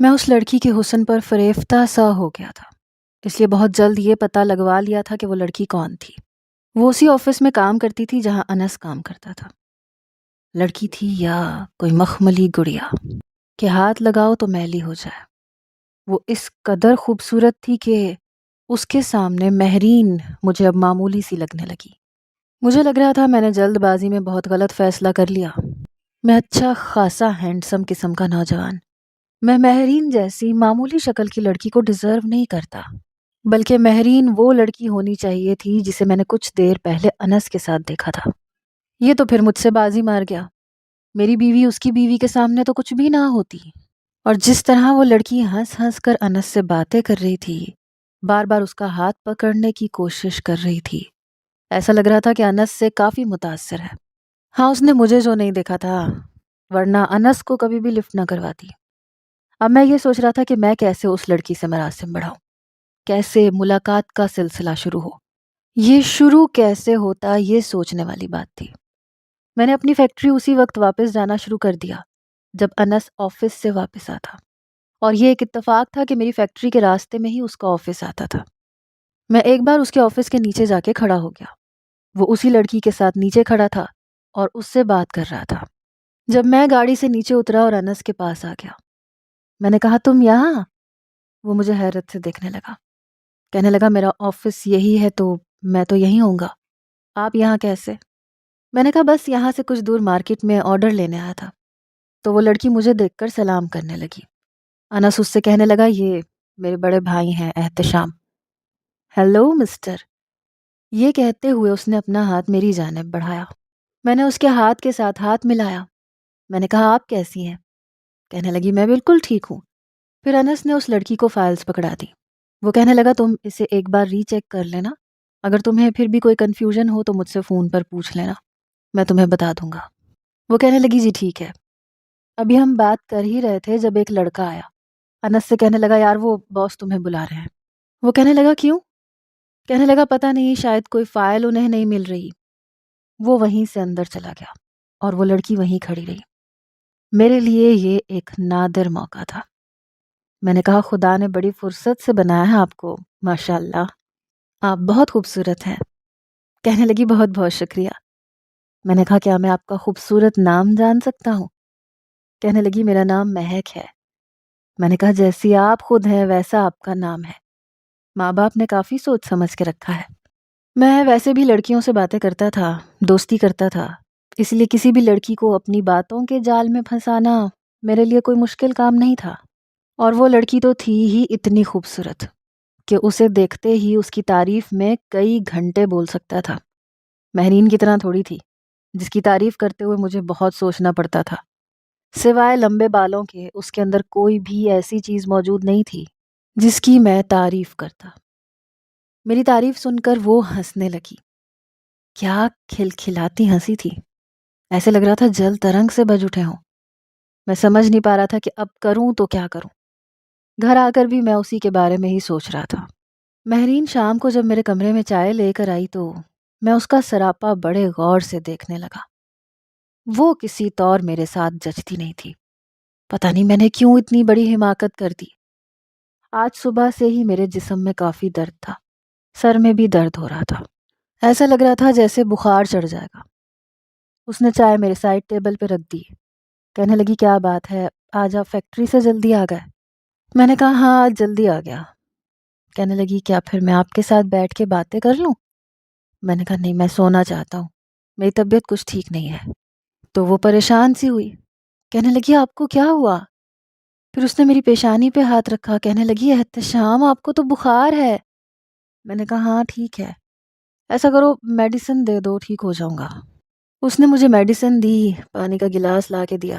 میں اس لڑکی کے حسن پر فریفتہ سا ہو گیا تھا، اس لیے بہت جلد یہ پتہ لگوا لیا تھا کہ وہ لڑکی کون تھی۔ وہ اسی آفس میں کام کرتی تھی جہاں انس کام کرتا تھا۔ لڑکی تھی یا کوئی مخملی گڑیا کہ ہاتھ لگاؤ تو میلی ہو جائے۔ وہ اس قدر خوبصورت تھی کہ اس کے سامنے مہرین مجھے اب معمولی سی لگنے لگی۔ مجھے لگ رہا تھا میں نے جلد بازی میں بہت غلط فیصلہ کر لیا۔ میں اچھا خاصا ہینڈسم قسم کا نوجوان، میں مہرین جیسی معمولی شکل کی لڑکی کو ڈیزرو نہیں کرتا، بلکہ مہرین وہ لڑکی ہونی چاہیے تھی جسے میں نے کچھ دیر پہلے انس کے ساتھ دیکھا تھا۔ یہ تو پھر مجھ سے بازی مار گیا۔ میری بیوی اس کی بیوی کے سامنے تو کچھ بھی نہ ہوتی، اور جس طرح وہ لڑکی ہنس ہنس کر انس سے باتیں کر رہی تھی، بار بار اس کا ہاتھ پکڑنے کی کوشش کر رہی تھی، ایسا لگ رہا تھا کہ انس سے کافی متاثر ہے۔ ہاں، اس نے مجھے جو نہیں دیکھا تھا، ورنہ انس کو کبھی بھی لفٹ نہ کرواتی۔ اب میں یہ سوچ رہا تھا کہ میں کیسے اس لڑکی سے مراسم بڑھاؤں، کیسے ملاقات کا سلسلہ شروع ہو۔ یہ شروع کیسے ہوتا، یہ سوچنے والی بات تھی۔ میں نے اپنی فیکٹری اسی وقت واپس جانا شروع کر دیا جب انس آفس سے واپس آتا، اور یہ ایک اتفاق تھا کہ میری فیکٹری کے راستے میں ہی اس کا آفس آتا تھا۔ میں ایک بار اس کے آفس کے نیچے جا کے کھڑا ہو گیا۔ وہ اسی لڑکی کے ساتھ نیچے کھڑا تھا اور اس سے بات کر رہا تھا۔ جب میں گاڑی سے نیچے اترا اور انس کے پاس آ گیا، میں نے کہا، تم یہاں؟ وہ مجھے حیرت سے دیکھنے لگا، کہنے لگا، میرا آفس یہی ہے تو میں تو یہیں ہوں گا، آپ یہاں کیسے؟ میں نے کہا، بس یہاں سے کچھ دور مارکیٹ میں آرڈر لینے آیا تھا۔ تو وہ لڑکی مجھے دیکھ کر سلام کرنے لگی۔ انس اس سے کہنے لگا، یہ میرے بڑے بھائی ہیں احتشام۔ ہیلو مسٹر، یہ کہتے ہوئے اس نے اپنا ہاتھ میری جانب بڑھایا۔ میں نے اس کے ہاتھ کے ساتھ ہاتھ ملایا۔ میں نے کہا، آپ کیسی ہیں؟ کہنے لگی، میں بالکل ٹھیک ہوں۔ پھر انس نے اس لڑکی کو فائلز پکڑا دی۔ وہ کہنے لگا، تم اسے ایک بار ری چیک کر لینا، اگر تمہیں پھر بھی کوئی کنفیوژن ہو تو مجھ سے فون پر پوچھ لینا، میں تمہیں بتا دوں گا۔ وہ کہنے لگی، جی ٹھیک ہے۔ ابھی ہم بات کر ہی رہے تھے جب ایک لڑکا آیا۔ انس سے کہنے لگا، یار وہ باس تمہیں بلا رہے ہیں۔ وہ کہنے لگا، کیوں؟ کہنے لگا، پتہ نہیں، شاید کوئی فائل انہیں نہیں مل رہی۔ وہ وہیں سے اندر چلا گیا اور وہ لڑکی وہیں کھڑی رہی۔ میرے لیے یہ ایک نادر موقع تھا۔ میں نے کہا، خدا نے بڑی فرصت سے بنایا ہے آپ کو، ماشاءاللہ، آپ بہت خوبصورت ہیں۔ کہنے لگی، بہت بہت شکریہ۔ میں نے کہا، کیا میں آپ کا خوبصورت نام جان سکتا ہوں؟ کہنے لگی، میرا نام مہک ہے۔ میں نے کہا، جیسی آپ خود ہیں ویسا آپ کا نام ہے، ماں باپ نے کافی سوچ سمجھ کے رکھا ہے۔ میں ویسے بھی لڑکیوں سے باتیں کرتا تھا، دوستی کرتا تھا، اس لیے کسی بھی لڑکی کو اپنی باتوں کے جال میں پھنسانا میرے لیے کوئی مشکل کام نہیں تھا۔ اور وہ لڑکی تو تھی ہی اتنی خوبصورت کہ اسے دیکھتے ہی اس کی تعریف میں کئی گھنٹے بول سکتا تھا۔ مہرین کی طرح تھوڑی تھی جس کی تعریف کرتے ہوئے مجھے بہت سوچنا پڑتا تھا۔ سوائے لمبے بالوں کے اس کے اندر کوئی بھی ایسی چیز موجود نہیں تھی جس کی میں تعریف کرتا۔ میری تعریف سن کر وہ ہنسنے لگی۔ کیا کھلکھلاتی ہنسی تھی، ایسے لگ رہا تھا جل ترنگ سے بج اٹھے ہوں۔ میں سمجھ نہیں پا رہا تھا کہ اب کروں تو کیا کروں۔ گھر آ کر بھی میں اسی کے بارے میں ہی سوچ رہا تھا۔ مہرین شام کو جب میرے کمرے میں چائے لے کر آئی تو میں اس کا سراپا بڑے غور سے دیکھنے لگا۔ وہ کسی طور میرے ساتھ جچتی نہیں تھی۔ پتہ نہیں میں نے کیوں اتنی بڑی حماقت کر دی۔ آج صبح سے ہی میرے جسم میں کافی درد تھا، سر میں بھی درد ہو رہا تھا، ایسا لگ رہا تھا جیسے بخار چڑھ جائے گا۔ اس نے چائے میرے سائڈ ٹیبل پہ رکھ دی۔ کہنے لگی، کیا بات ہے، آج آپ فیکٹری سے جلدی آ گئے؟ میں نے کہا، ہاں آج جلدی آ گیا۔ کہنے لگی، کیا پھر میں آپ کے ساتھ بیٹھ کے باتیں کر لوں؟ میں نے کہا، نہیں، میں سونا چاہتا ہوں، میری طبیعت کچھ ٹھیک نہیں ہے۔ تو وہ پریشان سی ہوئی، کہنے لگی، آپ کو کیا ہوا؟ پھر اس نے میری پیشانی پہ ہاتھ رکھا، کہنے لگی، احتشام، آپ کو تو بخار ہے۔ میں نے کہا، ہاں ٹھیک ہے، ایسا کرو میڈیسن دے دو، ٹھیک ہو جاؤں گا۔ اس نے مجھے میڈیسن دی، پانی کا گلاس لا کے دیا۔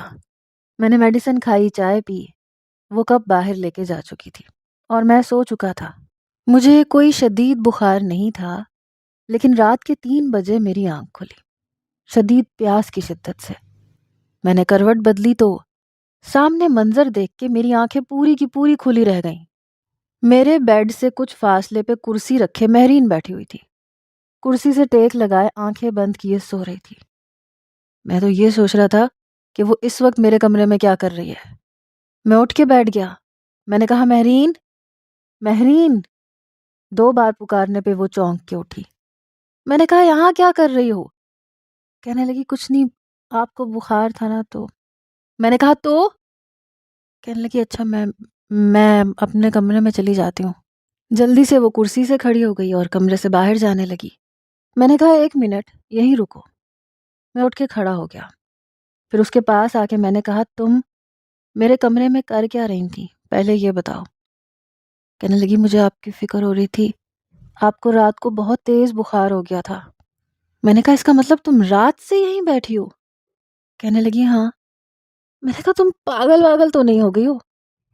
میں نے میڈیسن کھائی، چائے پی۔ وہ کپ باہر لے کے جا چکی تھی اور میں سو چکا تھا۔ مجھے کوئی شدید بخار نہیں تھا، لیکن رات کے 3 بجے میری آنکھ کھلی، شدید پیاس کی شدت سے۔ میں نے کروٹ بدلی تو سامنے منظر دیکھ کے میری آنکھیں پوری کی پوری کھلی رہ گئیں۔ میرے بیڈ سے کچھ فاصلے پہ کرسی رکھے مہرین بیٹھی ہوئی تھی، کرسی سے ٹیک لگائے آنکھیں بند کیے سو رہی تھی۔ میں تو یہ سوچ رہا تھا کہ وہ اس وقت میرے کمرے میں کیا کر رہی ہے۔ میں اٹھ کے بیٹھ گیا میں نے کہا مہرین، مہرین، 2 بار پکارنے پہ وہ چونک کے اٹھی۔ میں نے کہا یہاں کیا کر رہی ہو؟ کہنے لگی کچھ نہیں، آپ کو بخار تھا نا تو۔ میں نے کہا تو؟ کہنے لگی اچھا میں اپنے کمرے میں چلی جاتی ہوں۔ جلدی سے وہ کرسی سے کھڑی ہو گئی اور کمرے سے باہر جانے لگی۔ میں نے کہا 1 منٹ یہیں رکو۔ میں اٹھ کے کھڑا ہو گیا، پھر اس کے پاس آ کے میں نے کہا تم میرے کمرے میں کر کیا رہی تھی، پہلے یہ بتاؤ۔ کہنے لگی مجھے آپ کی فکر ہو رہی تھی، آپ کو رات کو بہت تیز بخار ہو گیا تھا۔ میں نے کہا اس کا مطلب تم رات سے یہیں بیٹھی ہو؟ کہنے لگی ہاں۔ میں نے کہا تم پاگل واگل تو نہیں ہو گئی ہو؟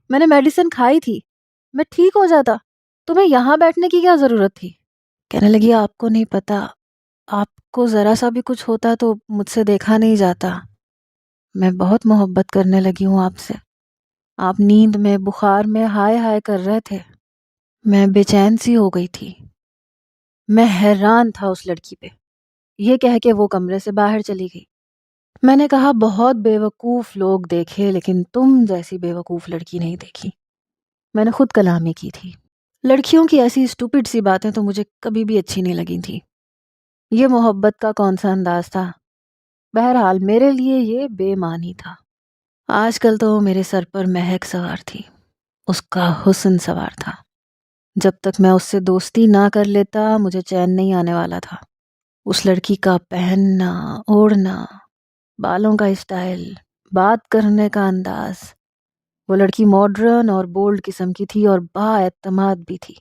میں نے میڈیسن کھائی تھی، میں ٹھیک ہو جاتا، تمہیں یہاں بیٹھنے کی کیا ضرورت تھی؟ کہنے لگی آپ کو نہیں پتا، آپ کو ذرا سا بھی کچھ ہوتا تو مجھ سے دیکھا نہیں جاتا۔ میں بہت محبت کرنے لگی ہوں آپ سے، آپ نیند میں بخار میں ہائے ہائے کر رہے تھے، میں بے چین سی ہو گئی تھی۔ میں حیران تھا اس لڑکی پہ۔ یہ کہہ کے وہ کمرے سے باہر چلی گئی۔ میں نے کہا بہت بے وقوف لوگ دیکھے لیکن تم جیسی بے وقوف لڑکی نہیں دیکھی۔ میں نے خود کلامی کی تھی۔ لڑکیوں کی ایسی اسٹوپڈ سی باتیں تو مجھے کبھی بھی اچھی نہیں لگی تھی۔ یہ محبت کا کون سا انداز تھا؟ بہرحال میرے لیے یہ بے معنی تھا۔ آج کل تو میرے سر پر مہک سوار تھی، اس کا حسن سوار تھا۔ جب تک میں اس سے دوستی نہ کر لیتا مجھے چین نہیں آنے والا تھا۔ اس لڑکی کا پہننا، اوڑھنا، بالوں کا اسٹائل، بات کرنے کا انداز، وہ لڑکی ماڈرن اور بولڈ قسم کی تھی اور با اعتماد بھی تھی۔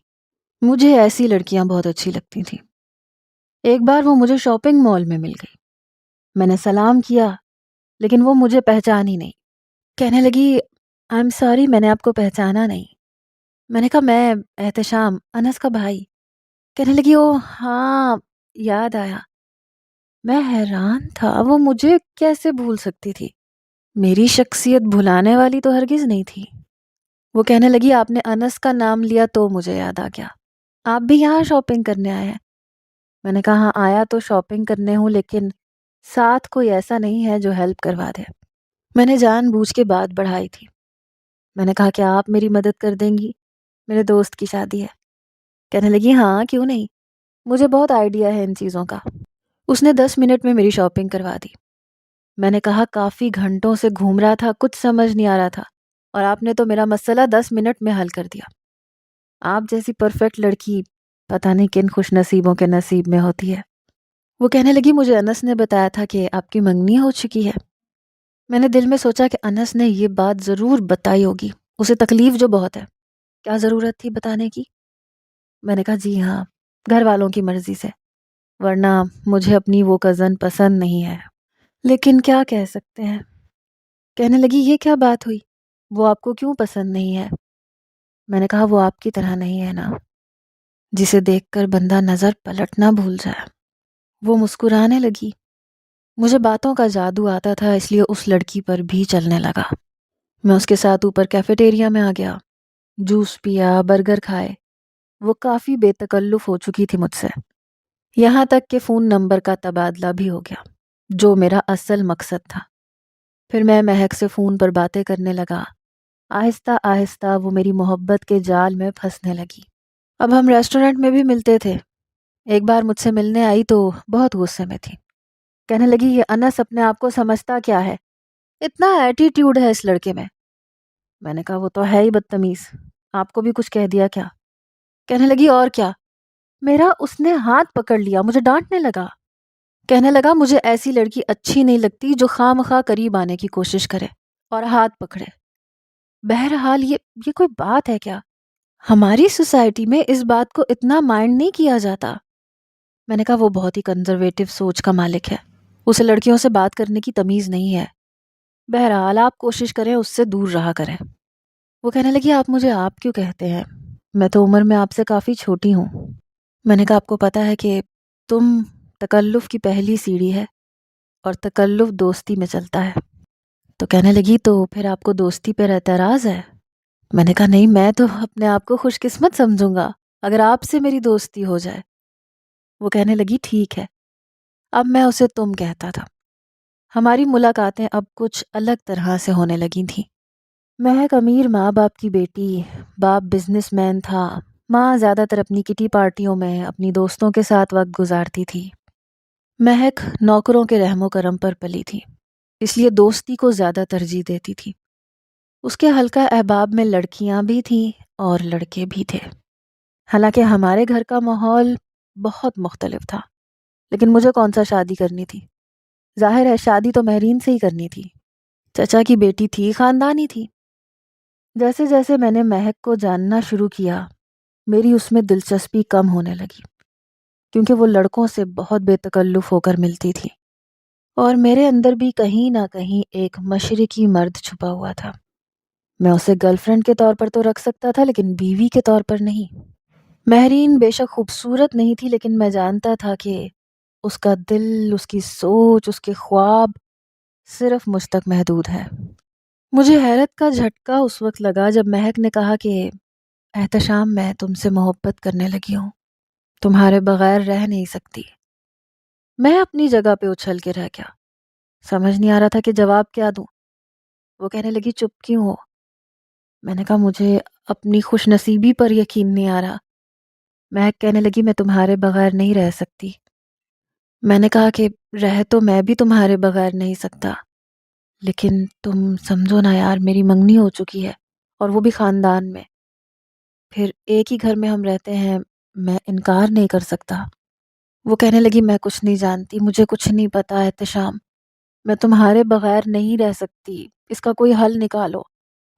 مجھے ایسی لڑکیاں بہت اچھی لگتی تھیں۔ ایک بار وہ مجھے شاپنگ مال میں مل گئی۔ میں نے سلام کیا لیکن وہ مجھے پہچانی نہیں۔ کہنے لگی آئی ایم سوری، میں نے آپ کو پہچانا نہیں۔ میں نے کہا میں احتشام، انس کا بھائی۔ کہنے لگی او ہاں یاد آیا۔ میں حیران تھا وہ مجھے کیسے بھول سکتی تھی؟ میری شخصیت بھلانے والی تو ہرگز نہیں تھی۔ وہ کہنے لگی آپ نے انس کا نام لیا تو مجھے یاد آ گیا، آپ بھی یہاں شاپنگ کرنے آئے ہیں؟ میں نے کہا ہاں آیا تو شاپنگ کرنے ہوں لیکن ساتھ کوئی ایسا نہیں ہے جو ہیلپ کروا دے۔ میں نے جان بوجھ کے بات بڑھائی تھی۔ میں نے کہا کیا آپ میری مدد کر دیں گی؟ میرے دوست کی شادی ہے۔ کہنے لگی ہاں کیوں نہیں، مجھے بہت آئیڈیا ہے ان چیزوں کا۔ اس نے 10 منٹ میں میری شاپنگ کروا دی۔ میں نے کہا کافی گھنٹوں سے گھوم رہا تھا، کچھ سمجھ نہیں آ رہا تھا اور آپ نے تو میرا مسئلہ 10 منٹ میں حل کر دیا۔ آپ جیسی پرفیکٹ لڑکی پتہ نہیں کن خوش نصیبوں کے نصیب میں ہوتی ہے۔ وہ کہنے لگی مجھے انس نے بتایا تھا کہ آپ کی منگنی ہو چکی ہے۔ میں نے دل میں سوچا کہ انس نے یہ بات ضرور بتائی ہوگی، اسے تکلیف جو بہت ہے، کیا ضرورت تھی بتانے کی؟ میں نے کہا جی ہاں، گھر والوں کی مرضی سے، ورنہ مجھے اپنی وہ کزن پسند نہیں ہے، لیکن کیا کہہ سکتے ہیں۔ کہنے لگی یہ کیا بات ہوئی، وہ آپ کو کیوں پسند نہیں ہے؟ میں نے کہا وہ آپ کی طرح نہیں ہے نا، جسے دیکھ کر بندہ نظر پلٹنا بھول جائے۔ وہ مسکرانے لگی۔ مجھے باتوں کا جادو آتا تھا اس لیے اس لڑکی پر بھی چلنے لگا۔ میں اس کے ساتھ اوپر کیفیٹیریا میں آ گیا، جوس پیا، برگر کھائے۔ وہ کافی بے تکلف ہو چکی تھی مجھ سے، یہاں تک کہ فون نمبر کا تبادلہ بھی ہو گیا، جو میرا اصل مقصد تھا۔ پھر میں مہک سے فون پر باتیں کرنے لگا۔ آہستہ آہستہ وہ میری محبت کے جال میں پھنسنے لگی۔ اب ہم ریسٹورنٹ میں بھی ملتے تھے۔ ایک بار مجھ سے ملنے آئی تو بہت غصے میں تھی۔ کہنے لگی یہ انس اپنے آپ کو سمجھتا کیا ہے، اتنا ایٹیٹیوڈ ہے اس لڑکے میں۔ میں نے کہا وہ تو ہے ہی بدتمیز، آپ کو بھی کچھ کہہ دیا کیا؟ کہنے لگی اور کیا، میرا اس نے ہاتھ پکڑ لیا، مجھے ڈانٹنے لگا۔ کہنے لگا مجھے ایسی لڑکی اچھی نہیں لگتی جو خواہ مخواہ قریب آنے کی کوشش کرے اور ہاتھ پکڑے۔ بہرحال یہ کوئی بات ہے کیا؟ ہماری سوسائٹی میں اس بات کو اتنا مائنڈ نہیں کیا جاتا۔ میں نے کہا وہ بہت ہی کنزرویٹو سوچ کا مالک ہے، اسے لڑکیوں سے بات کرنے کی تمیز نہیں ہے۔ بہرحال آپ کوشش کریں اس سے دور رہا کریں۔ وہ کہنے لگی آپ مجھے آپ کیوں کہتے ہیں، میں تو عمر میں آپ سے کافی چھوٹی ہوں۔ میں نے کہا آپ کو پتا ہے کہ تم تکلف کی پہلی سیڑھی ہے اور تکلف دوستی میں چلتا ہے۔ تو کہنے لگی تو پھر آپ کو دوستی پر اعتراض ہے؟ میں نے کہا نہیں، میں تو اپنے آپ کو خوش قسمت سمجھوں گا اگر آپ سے میری دوستی ہو جائے۔ وہ کہنے لگی ٹھیک ہے۔ اب میں اسے تم کہتا تھا۔ ہماری ملاقاتیں اب کچھ الگ طرح سے ہونے لگی تھیں۔ مہک امیر ماں باپ کی بیٹی، باپ بزنس مین تھا، ماں زیادہ تر اپنی کٹی پارٹیوں میں اپنی دوستوں کے ساتھ وقت گزارتی تھی۔ مہک نوکروں کے رحم و کرم پر پلی تھی، اس لیے دوستی کو زیادہ ترجیح دیتی تھی۔ اس کے حلقہ احباب میں لڑکیاں بھی تھیں اور لڑکے بھی تھے۔ حالانکہ ہمارے گھر کا ماحول بہت مختلف تھا، لیکن مجھے کون سا شادی کرنی تھی؟ ظاہر ہے شادی تو مہرین سے ہی کرنی تھی، چچا کی بیٹی تھی، خاندانی تھی۔ جیسے جیسے میں نے مہک کو جاننا شروع کیا، میری اس میں دلچسپی کم ہونے لگی، کیونکہ وہ لڑکوں سے بہت بے تکلف ہو کر ملتی تھی، اور میرے اندر بھی کہیں نہ کہیں ایک مشرقی مرد چھپا ہوا تھا۔ میں اسے گرل فرینڈ کے طور پر تو رکھ سکتا تھا، لیکن بیوی کے طور پر نہیں۔ مہرین بے شک خوبصورت نہیں تھی، لیکن میں جانتا تھا کہ اس کا دل، اس کی سوچ، اس کے خواب صرف مجھ تک محدود ہے۔ مجھے حیرت کا جھٹکا اس وقت لگا جب مہک نے کہا کہ احتشام، میں تم سے محبت کرنے لگی ہوں، تمہارے بغیر رہ نہیں سکتی۔ میں اپنی جگہ پہ اچھل کے رہ گیا، سمجھ نہیں آ رہا تھا کہ جواب کیا دوں۔ وہ کہنے لگی چپ کیوں ہو؟ میں نے کہا مجھے اپنی خوش نصیبی پر یقین نہیں آ رہا۔ مہک کہنے لگی میں تمہارے بغیر نہیں رہ سکتی۔ میں نے کہا کہ رہ تو میں بھی تمہارے بغیر نہیں سکتا، لیکن تم سمجھو نا یار، میری منگنی ہو چکی ہے، اور وہ بھی خاندان میں۔ پھر ایک ہی گھر میں ہم رہتے ہیں، میں انکار نہیں کر سکتا۔ وہ کہنے لگی میں کچھ نہیں جانتی، مجھے کچھ نہیں پتا احتشام، میں تمہارے بغیر نہیں رہ سکتی، اس کا کوئی حل نکالو۔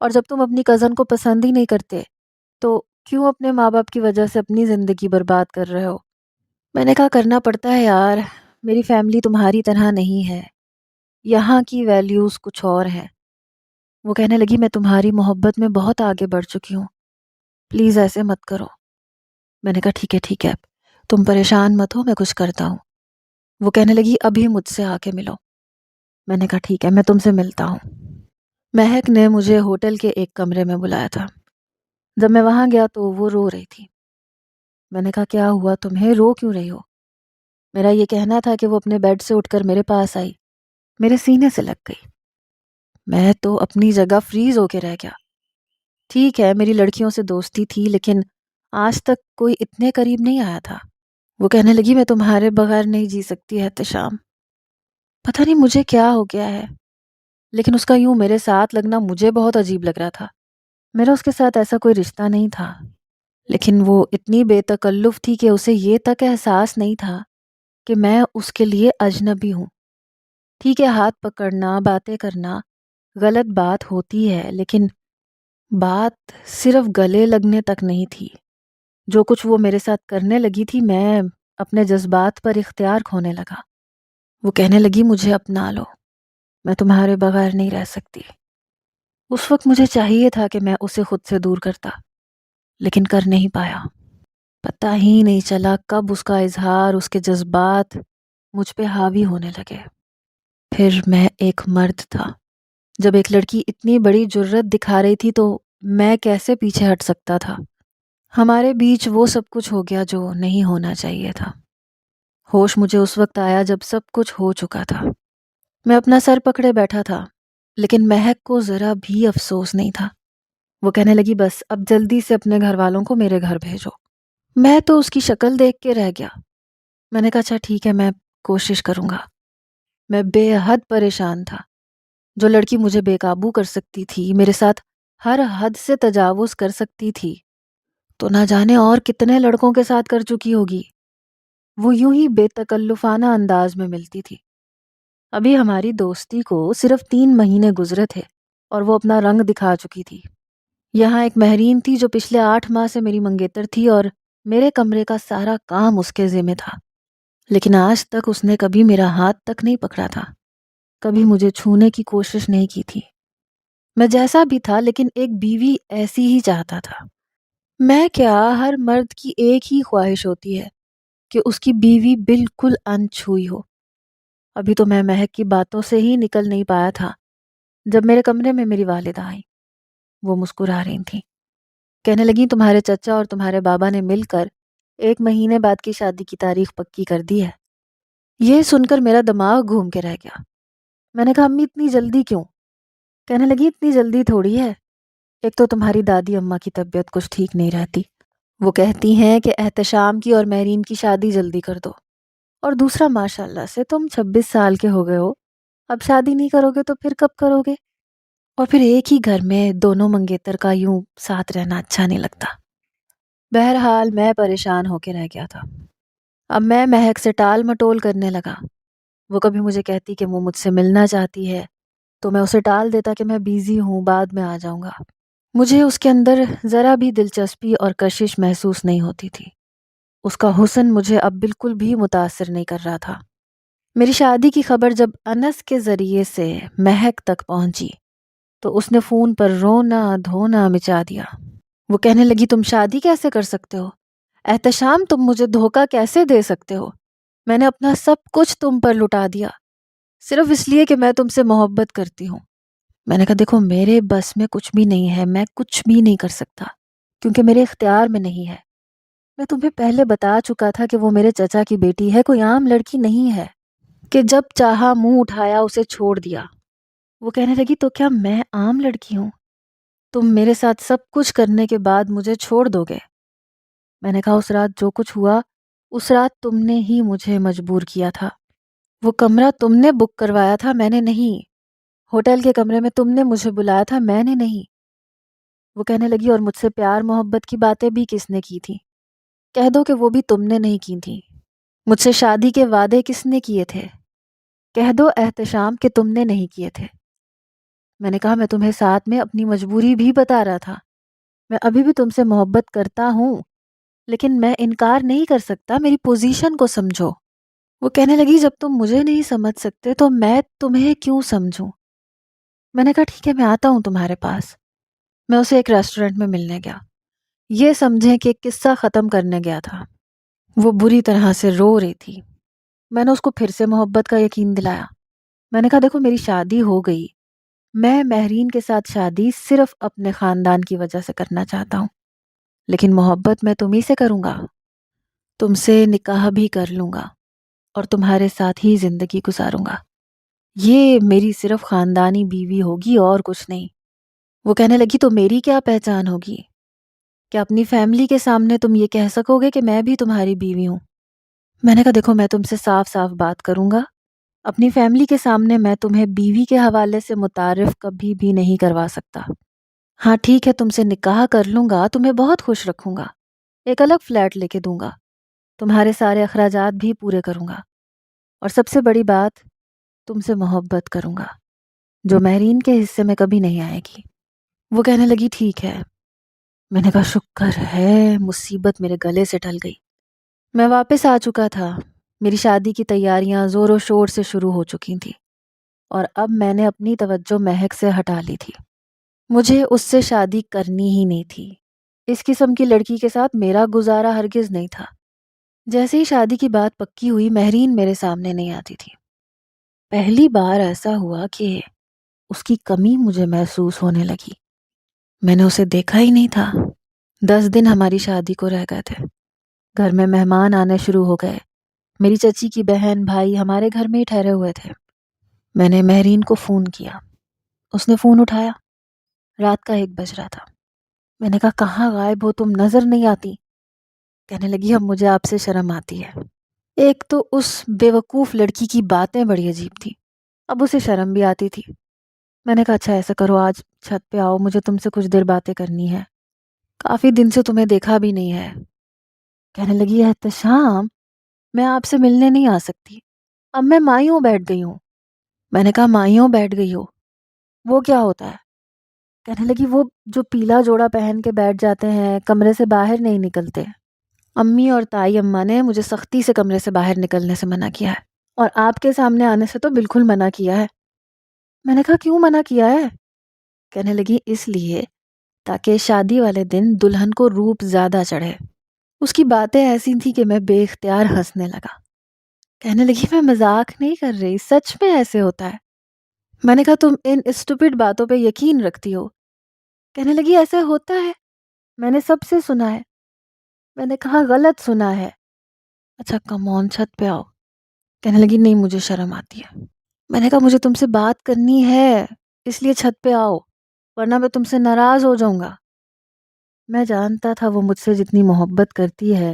اور جب تم اپنی کزن کو پسند ہی نہیں کرتے تو کیوں اپنے ماں باپ کی وجہ سے اپنی زندگی برباد کر رہے ہو؟ میں نے کہا کرنا پڑتا ہے یار، میری فیملی تمہاری طرح نہیں ہے، یہاں کی ویلیوز کچھ اور ہیں۔ وہ کہنے لگی میں تمہاری محبت میں بہت آگے بڑھ چکی ہوں، پلیز ایسے مت کرو۔ میں نے کہا ٹھیک ہے، تم پریشان مت ہو، میں کچھ کرتا ہوں۔ وہ کہنے لگی ابھی مجھ سے آ کے ملو۔ میں نے کہا ٹھیک ہے، میں تم سے ملتا ہوں۔ مہک نے مجھے ہوٹل کے ایک کمرے میں بلایا تھا۔ جب میں وہاں گیا تو وہ رو رہی تھی۔ میں نے کہا کیا ہوا تمہیں، رو کیوں رہی ہو؟ میرا یہ کہنا تھا کہ وہ اپنے بیڈ سے اٹھ کر میرے پاس آئی، میرے سینے سے لگ گئی۔ میں تو اپنی جگہ فریز ہو کے رہ گیا۔ ٹھیک ہے میری لڑکیوں سے دوستی تھی، لیکن آج تک کوئی اتنے قریب نہیں آیا تھا۔ وہ کہنے لگی میں تمہارے بغیر نہیں جی سکتی احتشام۔ پتہ نہیں مجھے کیا ہو گیا ہے، لیکن اس کا یوں میرے ساتھ لگنا مجھے بہت عجیب لگ رہا تھا۔ میرا اس کے ساتھ ایسا کوئی رشتہ نہیں تھا، لیکن وہ اتنی بے تکلف تھی کہ اسے یہ تک احساس نہیں تھا کہ میں اس کے لیے اجنبی ہوں۔ ٹھیک ہے ہاتھ پکڑنا، باتیں کرنا غلط بات ہوتی ہے، لیکن بات صرف گلے لگنے تک نہیں تھی۔ جو کچھ وہ میرے ساتھ کرنے لگی تھی، میں اپنے جذبات پر اختیار کھونے لگا۔ وہ کہنے لگی مجھے اپنا لو، میں تمہارے بغیر نہیں رہ سکتی۔ اس وقت مجھے چاہیے تھا کہ میں اسے خود سے دور کرتا، لیکن کر نہیں پایا۔ پتہ ہی نہیں چلا کب اس کا اظہار، اس کے جذبات مجھ پہ حاوی ہونے لگے۔ پھر میں ایک مرد تھا۔ جب ایک لڑکی اتنی بڑی جرت دکھا رہی تھی تو میں کیسے پیچھے ہٹ سکتا تھا؟ ہمارے بیچ وہ سب کچھ ہو گیا جو نہیں ہونا چاہیے تھا۔ ہوش مجھے اس وقت آیا جب سب کچھ ہو چکا تھا۔ میں اپنا سر پکڑے بیٹھا تھا، لیکن مہک کو ذرا بھی افسوس نہیں تھا۔ وہ کہنے لگی بس اب جلدی سے اپنے گھر والوں کو میرے گھر بھیجو۔ میں تو اس کی شکل دیکھ کے رہ گیا۔ میں نے کہا اچھا ٹھیک ہے، میں کوشش کروں گا۔ میں بے حد پریشان تھا۔ جو لڑکی مجھے بے قابو کر سکتی تھی، میرے ساتھ ہر حد سے تجاوز کر سکتی تھی، تو نہ جانے اور کتنے لڑکوں کے ساتھ کر چکی ہوگی۔ وہ یوں ہی بے تکلفانہ انداز میں ملتی تھی۔ ابھی ہماری دوستی کو صرف 3 مہینے گزرے تھے اور وہ اپنا رنگ دکھا چکی تھی۔ یہاں ایک مہرین تھی جو پچھلے 8 ماہ سے میری منگیتر تھی اور میرے کمرے کا سارا کام اس کے ذمہ تھا، لیکن آج تک اس نے کبھی میرا ہاتھ تک نہیں پکڑا تھا، کبھی مجھے چھونے کی کوشش نہیں کی تھی۔ میں جیسا بھی تھا، لیکن ایک بیوی ایسی ہی چاہتا تھا۔ میں کیا، ہر مرد کی ایک ہی خواہش ہوتی ہے کہ اس کی بیوی بالکل انچھوئی ہو۔ ابھی تو میں مہک کی باتوں سے ہی نکل نہیں پایا تھا جب میرے کمرے میں میری والدہ آئیں۔ وہ مسکرا رہی تھیں، کہنے لگیں تمہارے چچا اور تمہارے بابا نے مل کر 1 مہینے بعد کی شادی کی تاریخ پکی کر دی ہے۔ یہ سن کر میرا دماغ گھوم کے رہ گیا۔ میں نے کہا امی اتنی جلدی کیوں؟ کہنے لگی اتنی جلدی تھوڑی ہے، ایک تو تمہاری دادی اماں کی طبیعت کچھ ٹھیک نہیں رہتی، وہ کہتی ہیں کہ احتشام کی اور مہرین کی شادی جلدی کر دو، اور دوسرا ماشاء اللہ سے تم 26 سال کے ہو گئے ہو، اب شادی نہیں کرو گے تو پھر کب کرو گے؟ اور پھر ایک ہی گھر میں دونوں منگیتر کا یوں ساتھ رہنا اچھا نہیں لگتا۔ بہرحال میں پریشان ہو کے رہ گیا تھا۔ اب میں مہک سے ٹال مٹول کرنے لگا۔ وہ کبھی مجھے کہتی کہ وہ مجھ سے ملنا چاہتی ہے تو میں اسے ٹال دیتا کہ میں بیزی ہوں، بعد میں آ جاؤں گا۔ مجھے اس کے اندر ذرا بھی دلچسپی اور کشش محسوس نہیں ہوتی تھی۔ اس کا حسن مجھے اب بالکل بھی متاثر نہیں کر رہا تھا۔ میری شادی کی خبر جب انس کے ذریعے سے مہک تک پہنچی تو اس نے فون پر رونا دھونا مچا دیا۔ وہ کہنے لگی تم شادی کیسے کر سکتے ہو؟ احتشام تم مجھے دھوکہ کیسے دے سکتے ہو؟ میں نے اپنا سب کچھ تم پر لٹا دیا صرف اس لیے کہ میں تم سے محبت کرتی ہوں۔ میں نے کہا دیکھو میرے بس میں کچھ بھی نہیں ہے، میں کچھ بھی نہیں کر سکتا کیونکہ میرے اختیار میں نہیں ہے۔ میں تمہیں پہلے بتا چکا تھا کہ وہ میرے چچا کی بیٹی ہے، کوئی عام لڑکی نہیں ہے کہ جب چاہا منہ اٹھایا اسے چھوڑ دیا۔ وہ کہنے لگی تو کیا میں عام لڑکی ہوں؟ تم میرے ساتھ سب کچھ کرنے کے بعد مجھے چھوڑ دو گے؟ میں نے کہا اس رات جو کچھ ہوا اس رات تم نے ہی مجھے مجبور کیا تھا۔ وہ کمرہ تم نے بک کروایا تھا، میں نے نہیں۔ ہوٹل کے کمرے میں تم نے مجھے بلایا تھا، میں نے نہیں۔ وہ کہنے لگی اور مجھ سے پیار محبت کی باتیں بھی کس نے کی تھی؟ کہہ دو کہ وہ بھی تم نے نہیں کی تھی۔ مجھ سے شادی کے وعدے کس نے کیے تھے؟ کہہ دو احتشام کہ تم نے نہیں کیے تھے۔ میں نے کہا میں تمہیں ساتھ میں اپنی مجبوری بھی بتا رہا تھا، میں ابھی بھی تم سے محبت کرتا ہوں لیکن میں انکار نہیں کر سکتا، میری پوزیشن کو سمجھو۔ وہ کہنے لگی جب تم مجھے نہیں سمجھ سکتے تو میں تمہیں کیوں سمجھوں؟ میں نے کہا ٹھیک ہے میں آتا ہوں تمہارے پاس۔ میں اسے ایک ریسٹورنٹ میں ملنے گیا، یہ سمجھیں کہ ایک قصہ ختم کرنے گیا تھا۔ وہ بری طرح سے رو رہی تھی۔ میں نے اس کو پھر سے محبت کا یقین دلایا۔ میں نے کہا دیکھو میری شادی ہو گئی، میں مہرین کے ساتھ شادی صرف اپنے خاندان کی وجہ سے کرنا چاہتا ہوں، لیکن محبت میں تمہیں سے کروں گا، تم سے نکاح بھی کر لوں گا اور تمہارے ساتھ ہی زندگی گزاروں گا۔ یہ میری صرف خاندانی بیوی ہوگی اور کچھ نہیں۔ وہ کہنے لگی تو میری کیا پہچان ہوگی؟ کہ اپنی فیملی کے سامنے تم یہ کہہ سکو گے کہ میں بھی تمہاری بیوی ہوں؟ میں نے کہا دیکھو میں تم سے صاف صاف بات کروں گا، اپنی فیملی کے سامنے میں تمہیں بیوی کے حوالے سے متعارف کبھی بھی نہیں کروا سکتا۔ ہاں ٹھیک ہے تم سے نکاح کر لوں گا، تمہیں بہت خوش رکھوں گا، ایک الگ فلیٹ لے کے دوں گا، تمہارے سارے اخراجات بھی پورے کروں گا، اور سب سے بڑی بات تم سے محبت کروں گا جو مہرین کے حصے میں کبھی نہیں آئے گی۔ وہ کہنے لگی ٹھیک ہے۔ میں نے کہا شکر ہے مصیبت میرے گلے سے ٹل گئی۔ میں واپس آ چکا تھا، میری شادی کی تیاریاں زور و شور سے شروع ہو چکی تھیں اور اب میں نے اپنی توجہ مہک سے ہٹا لی تھی۔ مجھے اس سے شادی کرنی ہی نہیں تھی، اس قسم کی لڑکی کے ساتھ میرا گزارا ہرگز نہیں تھا۔ جیسے ہی شادی کی بات پکی ہوئی مہرین میرے سامنے نہیں آتی تھی۔ پہلی بار ایسا ہوا کہ اس کی کمی مجھے محسوس ہونے لگی۔ میں نے اسے دیکھا ہی نہیں تھا۔ 10 دن ہماری شادی کو رہ گئے تھے، گھر میں مہمان آنے شروع ہو گئے، میری چچی کی بہن بھائی ہمارے گھر میں ہی ٹھہرے ہوئے تھے۔ میں نے مہرین کو فون کیا، اس نے فون اٹھایا، رات کا 1 بج رہا تھا۔ میں نے کہا کہاں غائب ہو تم، نظر نہیں آتی؟ کہنے لگی اب مجھے آپ سے شرم آتی ہے۔ ایک تو اس بیوقوف لڑکی کی باتیں بڑی عجیب تھی، اب اسے شرم بھی آتی تھی۔ میں نے کہا اچھا ایسا کرو آج چھت پہ آؤ، مجھے تم سے کچھ دیر باتیں کرنی ہے، کافی دن سے تمہیں دیکھا بھی نہیں ہے۔ کہنے لگی احتشام میں آپ سے ملنے نہیں آ سکتی، اب میں مائیوں بیٹھ گئی ہوں۔ میں نے کہا مائیوں بیٹھ گئی ہو، وہ کیا ہوتا ہے؟ کہنے لگی وہ جو پیلا جوڑا پہن کے بیٹھ جاتے ہیں، کمرے سے باہر نہیں نکلتے۔ امی اور تائی اماں نے مجھے سختی سے کمرے سے باہر نکلنے سے منع کیا ہے، اور آپ کے سامنے آنے سے تو بالکل منع کیا ہے۔ میں نے کہا کیوں منع کیا ہے؟ کہنے لگی اس لیے تاکہ شادی والے دن دلہن کو روپ زیادہ چڑھے۔ اس کی باتیں ایسی تھیں کہ میں بے اختیار ہنسنے لگا۔ کہنے لگی میں مذاق نہیں کر رہی، سچ میں ایسے ہوتا ہے۔ میں نے کہا تم ان اسٹوپڈ باتوں پہ یقین رکھتی ہو؟ کہنے لگی ایسے ہوتا ہے، میں نے سب سے سنا ہے۔ میں نے کہا غلط سنا ہے۔ اچھا کم آن چھت پہ آؤ۔ کہنے لگی نہیں مجھے شرم آتی ہے۔ میں نے کہا مجھے تم سے بات کرنی ہے، اس لیے چھت پہ آؤ۔ ورنہ میں تم سے ناراض ہو جاؤں گا۔ میں جانتا تھا وہ مجھ سے جتنی محبت کرتی ہے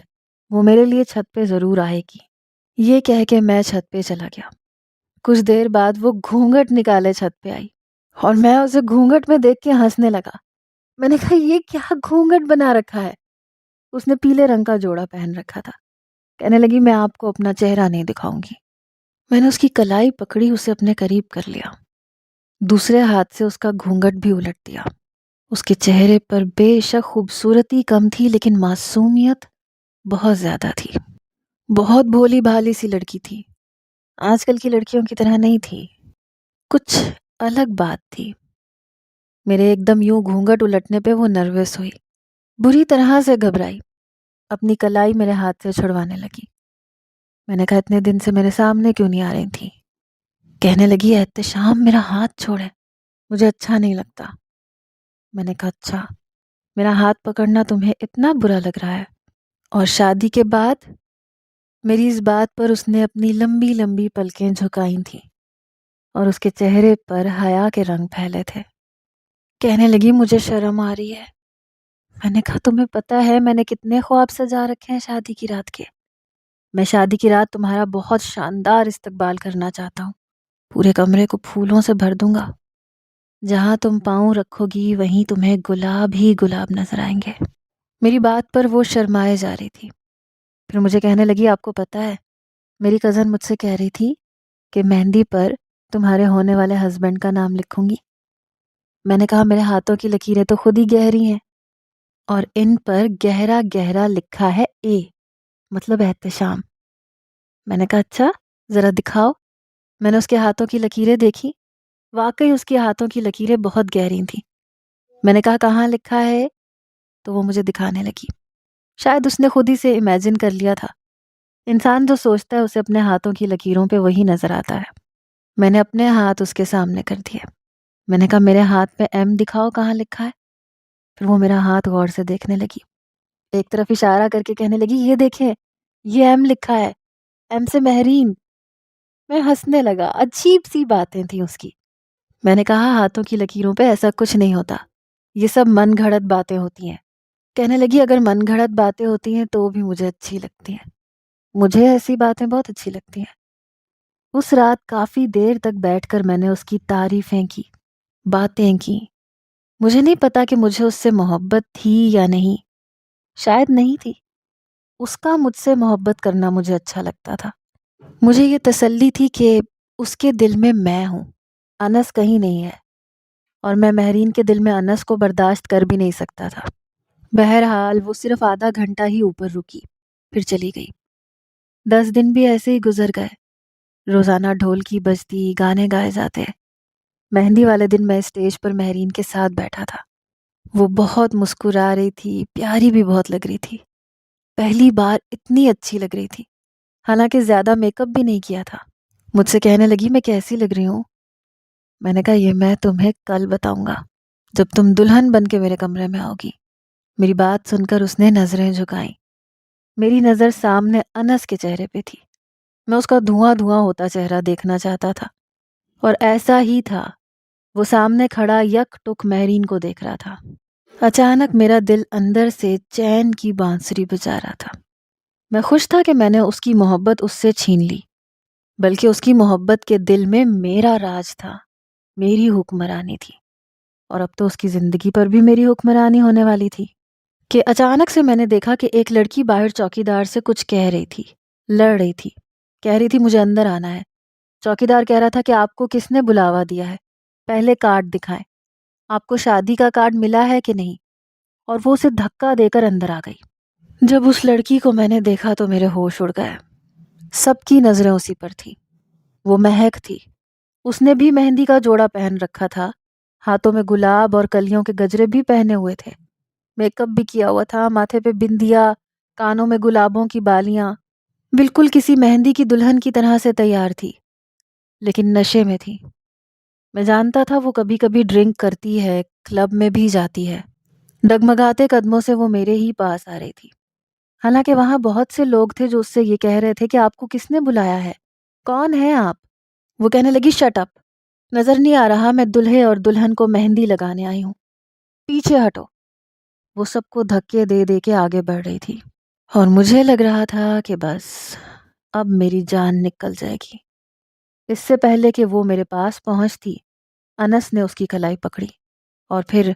وہ میرے لیے چھت پہ ضرور آئے گی۔ یہ کہہ کے میں چھت پہ چلا گیا۔ کچھ دیر بعد وہ گھونگھٹ نکالے چھت پہ آئی اور میں اسے گھونگھٹ میں دیکھ کے ہنسنے لگا۔ میں نے کہا یہ کیا گھونگھٹ بنا رکھا ہے؟ اس نے پیلے رنگ کا جوڑا پہن رکھا تھا۔ کہنے لگی میں آپ کو اپنا چہرہ نہیں دکھاؤں گی۔ میں نے اس کی کلائی پکڑی، اسے اپنے قریب کر لیا، دوسرے ہاتھ سے اس کا گھونگھٹ بھی الٹ دیا۔ اس کے چہرے پر بے شک خوبصورتی کم تھی لیکن معصومیت بہت زیادہ تھی۔ بہت بھولی بھالی سی لڑکی تھی، آج کل کی لڑکیوں کی طرح نہیں تھی، کچھ الگ بات تھی۔ میرے ایک دم یوں گھونگھٹ الٹنے پہ وہ نروس ہوئی، بری طرح سے گھبرائی، اپنی کلائی میرے ہاتھ سے چھڑوانے لگی۔ میں نے کہا اتنے دن سے میرے سامنے کیوں نہیں آ رہی تھی؟ کہنے لگی احتشام میرا ہاتھ چھوڑے، مجھے اچھا نہیں لگتا۔ میں نے کہا اچھا، میرا ہاتھ پکڑنا تمہیں اتنا برا لگ رہا ہے؟ اور شادی کے بعد؟ میری اس بات پر اس نے اپنی لمبی لمبی پلکیں جھکائی تھیں اور اس کے چہرے پر حیا کے رنگ پھیلے تھے۔ کہنے لگی مجھے شرم آ رہی ہے۔ میں نے کہا تمہیں پتہ ہے میں نے کتنے خواب سجا رکھے ہیں شادی کی رات کے؟ میں شادی کی رات تمہارا بہت شاندار استقبال کرنا چاہتا ہوں، پورے کمرے کو پھولوں سے بھر دوں گا، جہاں تم پاؤں رکھو گی وہیں تمہیں گلاب ہی گلاب نظر آئیں گے۔ میری بات پر وہ شرمائے جا رہی تھی، پھر مجھے کہنے لگی آپ کو پتہ ہے میری کزن مجھ سے کہہ رہی تھی کہ مہندی پر تمہارے ہونے والے ہسبینڈ کا نام لکھوں گی۔ میں نے کہا میرے ہاتھوں کی لکیریں تو خود ہی گہری ہیں اور ان پر گہرا گہرا لکھا ہے اے، مطلب احتشام۔ میں نے کہا اچھا ذرا دکھاؤ۔ میں نے اس کے ہاتھوں کی لکیریں دیکھی، واقعی اس کے ہاتھوں کی لکیریں بہت گہری تھیں۔ میں نے کہا کہاں لکھا ہے؟ تو وہ مجھے دکھانے لگی۔ شاید اس نے خود ہی سے امیجن کر لیا تھا، انسان جو سوچتا ہے اسے اپنے ہاتھوں کی لکیروں پہ وہی نظر آتا ہے۔ میں نے اپنے ہاتھ اس کے سامنے کر دیے۔ میں نے کہا میرے ہاتھ پہ ایم دکھاؤ کہاں لکھا ہے۔ پھر وہ میرا ہاتھ غور سے دیکھنے لگی، ایک طرف اشارہ کر کے کہنے لگی یہ دیکھیں یہ ایم لکھا ہے، ایم سے مہرین۔ میں ہنسنے لگا، عجیب سی باتیں تھیں اس کی۔ میں نے کہا ہاتھوں کی لکیروں پہ ایسا کچھ نہیں ہوتا، یہ سب من گھڑت باتیں ہوتی ہیں۔ کہنے لگی اگر من گھڑت باتیں ہوتی ہیں تو بھی مجھے اچھی لگتی ہیں، مجھے ایسی باتیں بہت اچھی لگتی ہیں۔ اس رات کافی دیر تک بیٹھ کر میں نے اس کی تعریفیں کی، باتیں کی۔ مجھے نہیں پتا کہ مجھے اس سے محبت تھی یا نہیں، شاید نہیں تھی۔ اس کا مجھ سے محبت کرنا مجھے اچھا لگتا تھا۔ مجھے یہ تسلی تھی کہ اس کے دل میں ہوں، انس کہیں نہیں ہے، اور میں مہرین کے دل میں انس کو برداشت کر بھی نہیں سکتا تھا۔ بہرحال وہ صرف آدھا گھنٹہ ہی اوپر رکی، پھر چلی گئی۔ 10 دن بھی ایسے ہی گزر گئے، روزانہ ڈھولکی بجتی، گانے گائے جاتے۔ مہندی والے دن میں اسٹیج پر مہرین کے ساتھ بیٹھا تھا۔ وہ بہت مسکرا رہی تھی، پیاری بھی بہت لگ رہی تھی، پہلی بار اتنی اچھی لگ رہی تھی، حالانکہ زیادہ میک اپ بھی نہیں کیا تھا۔ مجھ سے کہنے لگی میں کیسی لگ رہی ہوں؟ میں نے کہا یہ میں تمہیں کل بتاؤں گا جب تم دلہن بن کے میرے کمرے میں آؤ گی۔ میری بات سن کر اس نے نظریں جھکائیں۔ میری نظر سامنے انس کے چہرے پہ تھی۔ میں اس کا دھواں دھواں ہوتا چہرہ دیکھنا چاہتا تھا، اور ایسا ہی تھا، وہ سامنے کھڑا یک ٹک مہرین کو دیکھ رہا تھا۔ اچانک میرا دل اندر سے چین کی بانسری بجا رہا تھا۔ میں خوش تھا کہ میں نے اس کی محبت اس سے چھین لی، بلکہ اس کی محبت کے دل میں میرا راج تھا، میری حکمرانی تھی، اور اب تو اس کی زندگی پر بھی میری حکمرانی ہونے والی تھی۔ کہ اچانک سے میں نے دیکھا کہ ایک لڑکی باہر چوکیدار سے کچھ کہہ رہی تھی، لڑ رہی تھی، کہہ رہی تھی مجھے اندر آنا ہے۔ چوکیدار کہہ رہا تھا کہ آپ کو کس نے بلاوا دیا ہے، پہلے کارڈ دکھائیں، آپ کو شادی کا کارڈ ملا ہے کہ نہیں؟ اور وہ اسے دھکا دے کر اندر آ گئی۔ جب اس لڑکی کو میں نے دیکھا تو میرے ہوش اڑ گئے، سب کی نظریں اسی پر تھی۔ وہ مہک تھی، اس نے بھی مہندی کا جوڑا پہن رکھا تھا، ہاتھوں میں گلاب اور کلیوں کے گجرے بھی پہنے ہوئے تھے، میک اپ بھی کیا ہوا تھا، ماتھے پہ بندیا، کانوں میں گلابوں کی بالیاں، بالکل کسی مہندی کی دلہن کی طرح سے تیار تھی، لیکن نشے میں تھی۔ میں جانتا تھا وہ کبھی کبھی ڈرنک کرتی ہے، کلب میں بھی جاتی ہے۔ ڈگمگاتے قدموں سے وہ میرے ہی پاس آ رہی تھی، حالانکہ وہاں بہت سے لوگ تھے جو اس سے یہ کہہ رہے تھے کہ آپ کو کس نے بلایا ہے، کون ہیں آپ؟ وہ کہنے لگی شٹ اپ، نظر نہیں آ رہا میں دلہے اور دلہن کو مہندی لگانے آئی ہوں، پیچھے ہٹو۔ وہ سب کو دھکے دے دے کے آگے بڑھ رہی تھی اور مجھے لگ رہا تھا کہ بس اب میری جان نکل جائے گی۔ اس سے پہلے کہ وہ میرے پاس پہنچتی، انس نے اس کی کلائی پکڑی اور پھر